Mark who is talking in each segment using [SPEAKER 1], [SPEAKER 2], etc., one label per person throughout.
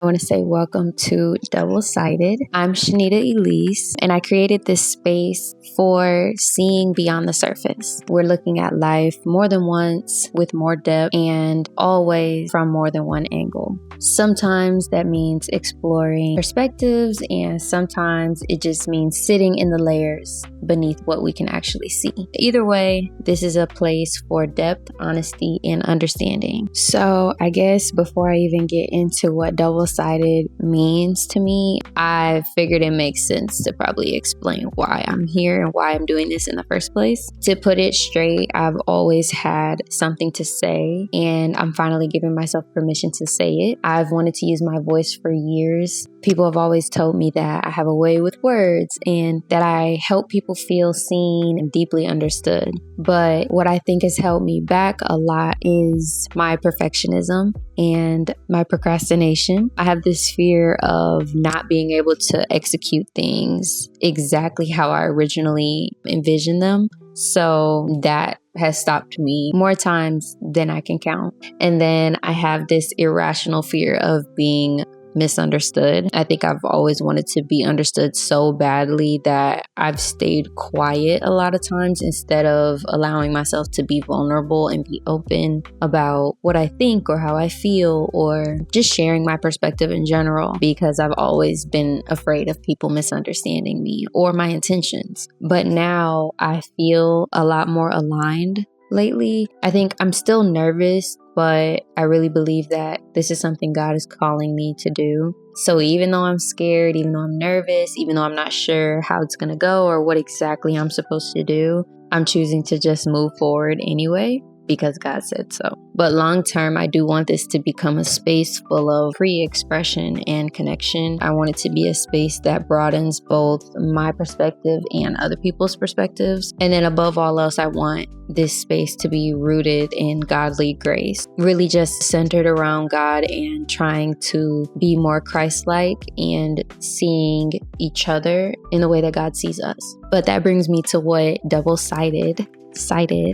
[SPEAKER 1] I want to say welcome to Double-Sided. I'm Shanita Elyse, and I created this space for seeing beyond the surface. We're looking at life more than once, with more depth, and always from more than one angle. Sometimes that means exploring perspectives, and sometimes it just means sitting in the layers beneath what we can actually see. Either way, this is a place for depth, honesty, and understanding. So I guess before I even get into what double-sided means to me, I figured it makes sense to probably explain why I'm here and why I'm doing this in the first place. To put it straight, I've always had something to say, and I'm finally giving myself permission to say it. I've wanted to use my voice for years. People have always told me that I have a way with words and that I help people feel seen and deeply understood. But what I think has held me back a lot is my perfectionism and my procrastination. I have this fear of not being able to execute things exactly how I originally envisioned them. So that has stopped me more times than I can count. And then I have this irrational fear of being misunderstood. I think I've always wanted to be understood so badly that I've stayed quiet a lot of times instead of allowing myself to be vulnerable and be open about what I think or how I feel, or just sharing my perspective in general, because I've always been afraid of people misunderstanding me or my intentions. But now I feel a lot more aligned lately. I think I'm still nervous, but I really believe that this is something God is calling me to do. So even though I'm scared, even though I'm nervous, even though I'm not sure how it's going to go or what exactly I'm supposed to do, I'm choosing to just move forward anyway, because God said so. But long term, I do want this to become a space full of free expression and connection. I want it to be a space that broadens both my perspective and other people's perspectives. And then above all else, I want this space to be rooted in godly grace, really just centered around God and trying to be more Christ-like and seeing each other in the way that God sees us. But that brings me to what double-sided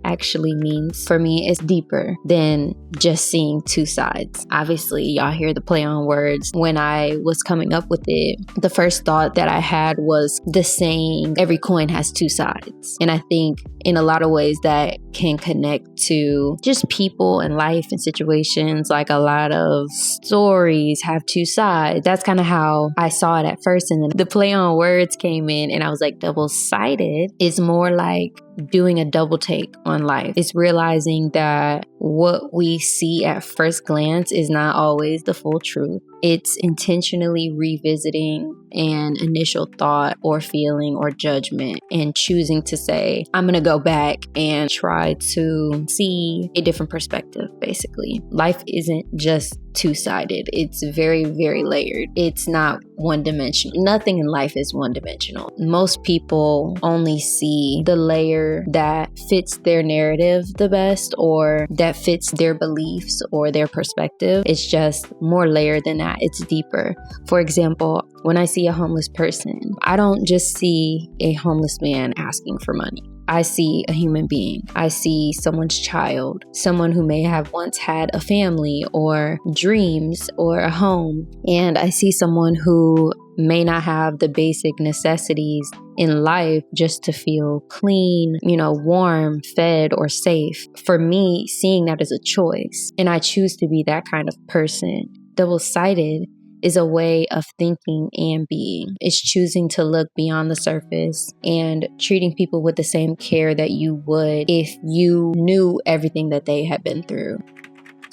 [SPEAKER 1] actually means. For me, it's deeper than just seeing two sides. Obviously, y'all hear the play on words. When I was coming up with it, the first thought that I had was the saying, every coin has two sides. And I think in a lot of ways that can connect to just people and life and situations. Like a lot of stories have two sides. That's kind of how I saw it at first. And then the play on words came in and I was like, double-sided is more like doing a double take on life. It's realizing that what we see at first glance is not always the full truth. It's intentionally revisiting an initial thought or feeling or judgment and choosing to say, I'm going to go back and try to see a different perspective, basically. Life isn't just two-sided. It's very, very layered. It's not one-dimensional. Nothing in life is one-dimensional. Most people only see the layer that fits their narrative the best or that fits their beliefs or their perspective. It's just more layered than that. It's deeper. For example, when I see a homeless person, I don't just see a homeless man asking for money. I see a human being. I see someone's child, someone who may have once had a family or dreams or a home. And I see someone who may not have the basic necessities in life just to feel clean, warm, fed, or safe. For me, seeing that is a choice, and I choose to be that kind of person. Double-sided is a way of thinking and being. It's choosing to look beyond the surface and treating people with the same care that you would if you knew everything that they had been through.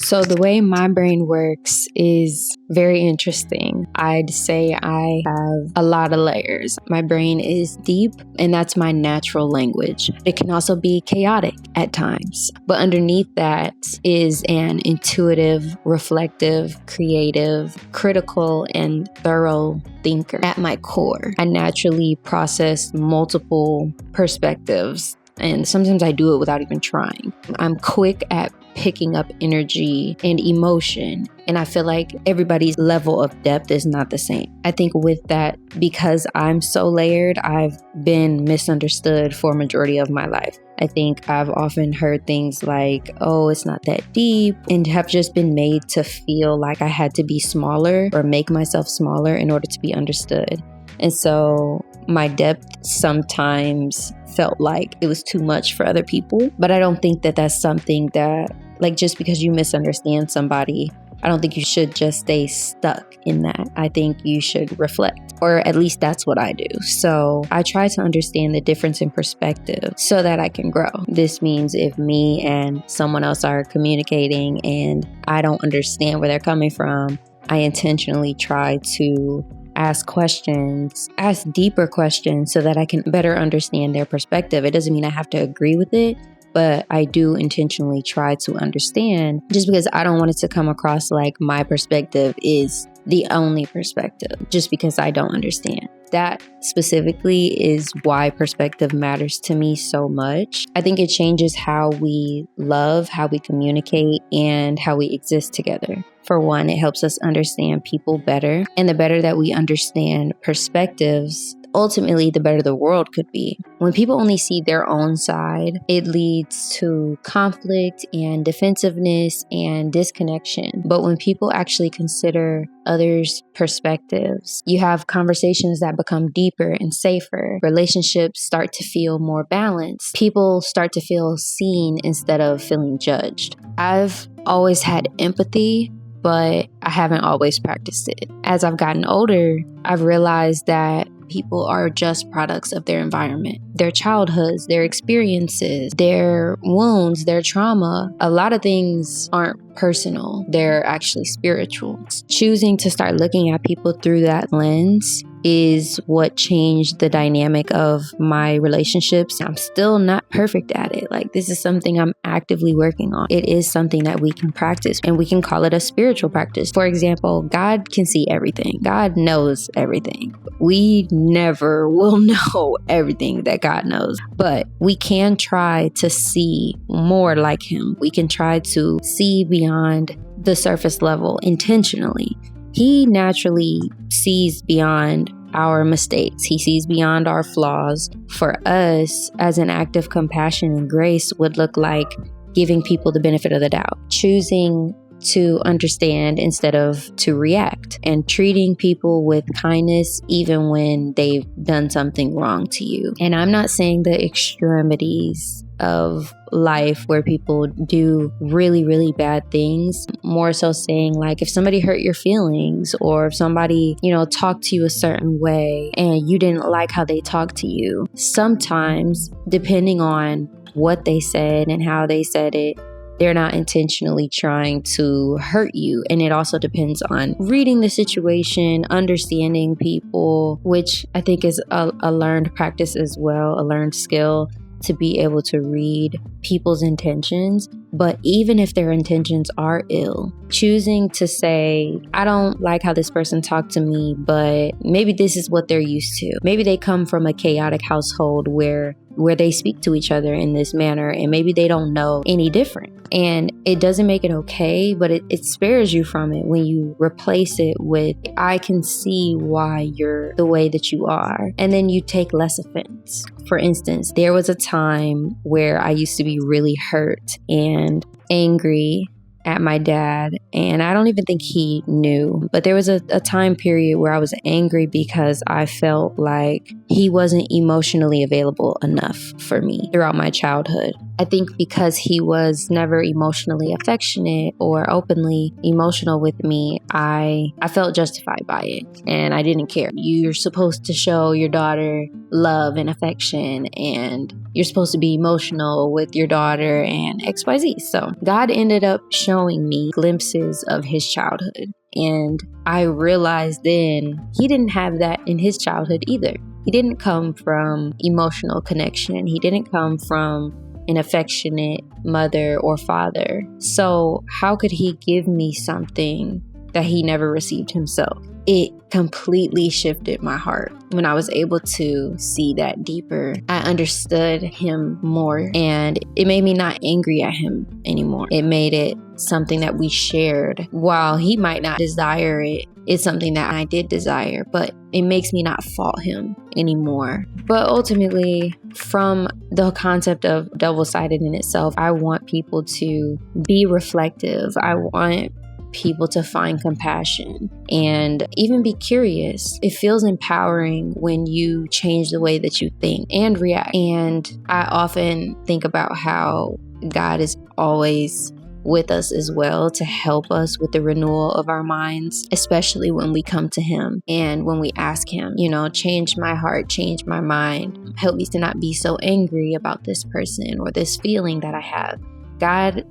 [SPEAKER 1] So the way my brain works is very interesting. I'd say I have a lot of layers. My brain is deep, and that's my natural language. It can also be chaotic at times. But underneath that is an intuitive, reflective, creative, critical, and thorough thinker. At my core, I naturally process multiple perspectives And sometimes I do it without even trying. I'm quick at picking up energy and emotion. And I feel like everybody's level of depth is not the same. I think with that, because I'm so layered, I've been misunderstood for a majority of my life. I think I've often heard things like, oh, it's not that deep, and have just been made to feel like I had to be smaller or make myself smaller in order to be understood. And so my depth sometimes felt like it was too much for other people. But I don't think that that's something that, like, just because you misunderstand somebody, I don't think you should just stay stuck in that. I think you should reflect, or at least that's what I do. So I try to understand the difference in perspective so that I can grow. This means if me and someone else are communicating and I don't understand where they're coming from, I intentionally try to ask questions, ask deeper questions so that I can better understand their perspective. It doesn't mean I have to agree with it, but I do intentionally try to understand, just because I don't want it to come across like my perspective is the only perspective, just because I don't understand. That specifically is why perspective matters to me so much. I think it changes how we love, how we communicate, and how we exist together. For one, it helps us understand people better. And the better that we understand perspectives, ultimately, the better the world could be. When people only see their own side, it leads to conflict and defensiveness and disconnection. But when people actually consider others' perspectives, you have conversations that become deeper and safer. Relationships start to feel more balanced. People start to feel seen instead of feeling judged. I've always had empathy, but I haven't always practiced it. As I've gotten older, I've realized that people are just products of their environment, their childhoods, their experiences, their wounds, their trauma. A lot of things aren't personal. They're actually spiritual. Choosing to start looking at people through that lens is what changed the dynamic of my relationships. I'm still not perfect at it. Like, this is something I'm actively working on. It is something that we can practice, and we can call it a spiritual practice. For example, God can see everything. God knows everything. We never will know everything that God knows, but we can try to see more like Him. We can try to see beyond the surface level intentionally. He naturally sees beyond our mistakes. He sees beyond our flaws. For us, as an act of compassion and grace would look like giving people the benefit of the doubt, choosing to understand instead of to react, and treating people with kindness even when they've done something wrong to you. And I'm not saying the extremities of life where people do really, really bad things. More so saying, like, if somebody hurt your feelings, or if somebody, talked to you a certain way and you didn't like how they talked to you, sometimes, depending on what they said and how they said it, they're not intentionally trying to hurt you. And it also depends on reading the situation, understanding people, which I think is a learned practice as well, a learned skill, to be able to read people's intentions. But even if their intentions are ill, choosing to say, I don't like how this person talked to me, but maybe this is what they're used to. Maybe they come from a chaotic household where they speak to each other in this manner, and maybe they don't know any different. And it doesn't make it okay, but it spares you from it when you replace it with, I can see why you're the way that you are. And then you take less offense. For instance, there was a time where I used to be really hurt and angry at my dad, and I don't even think he knew, but there was a time period where I was angry because I felt like he wasn't emotionally available enough for me throughout my childhood. I think because he was never emotionally affectionate or openly emotional with me, I felt justified by it, and I didn't care. You're supposed to show your daughter love and affection, and you're supposed to be emotional with your daughter and XYZ. So God ended up showing me glimpses of his childhood, and I realized then he didn't have that in his childhood either. He didn't come from emotional connection. He didn't come from an affectionate mother or father. So how could he give me something that he never received himself. It completely shifted my heart. When I was able to see that deeper, I understood him more, and it made me not angry at him anymore. It made it something that we shared. While he might not desire it, it's something that I did desire, but it makes me not fault him anymore. But ultimately, from the concept of double-sided in itself, I want people to be reflective. I want people to find compassion and even be curious. It feels empowering when you change the way that you think and react. And I often think about how God is always with us as well to help us with the renewal of our minds, especially when we come to him and when we ask him, change my heart, change my mind, help me to not be so angry about this person or this feeling that I have. God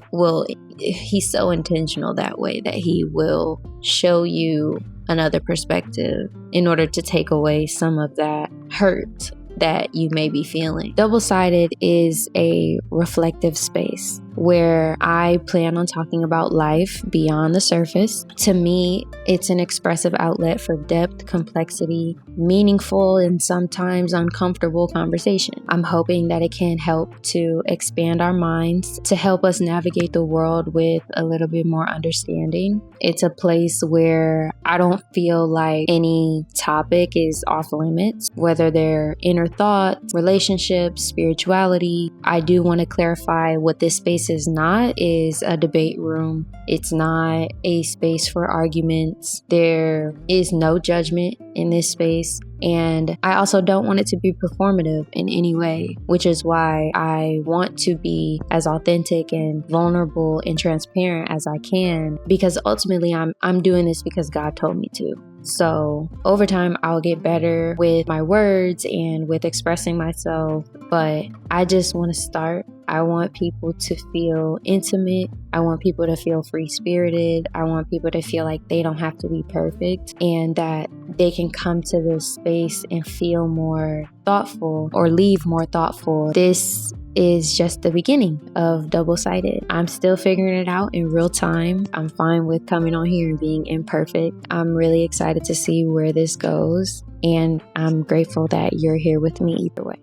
[SPEAKER 1] he's so intentional that way, that he will show you another perspective in order to take away some of that hurt that you may be feeling. Double-sided is a reflective space where I plan on talking about life beyond the surface. To me, it's an expressive outlet for depth, complexity, meaningful, and sometimes uncomfortable conversation. I'm hoping that it can help to expand our minds, to help us navigate the world with a little bit more understanding. It's a place where I don't feel like any topic is off limits, whether they're inner thoughts, relationships, spirituality. I do want to clarify what this space is not is a debate room. It's not a space for arguments. There is no judgment in this space. And I also don't want it to be performative in any way, which is why I want to be as authentic and vulnerable and transparent as I can, because ultimately I'm doing this because God told me to. So over time, I'll get better with my words and with expressing myself, but I just want to start. I want people to feel intimate. I want people to feel free-spirited. I want people to feel like they don't have to be perfect and that they can come to this space and feel more thoughtful or leave more thoughtful. This is just the beginning of double-sided. I'm still figuring it out in real time. I'm fine with coming on here and being imperfect. I'm really excited to see where this goes, and I'm grateful that you're here with me either way.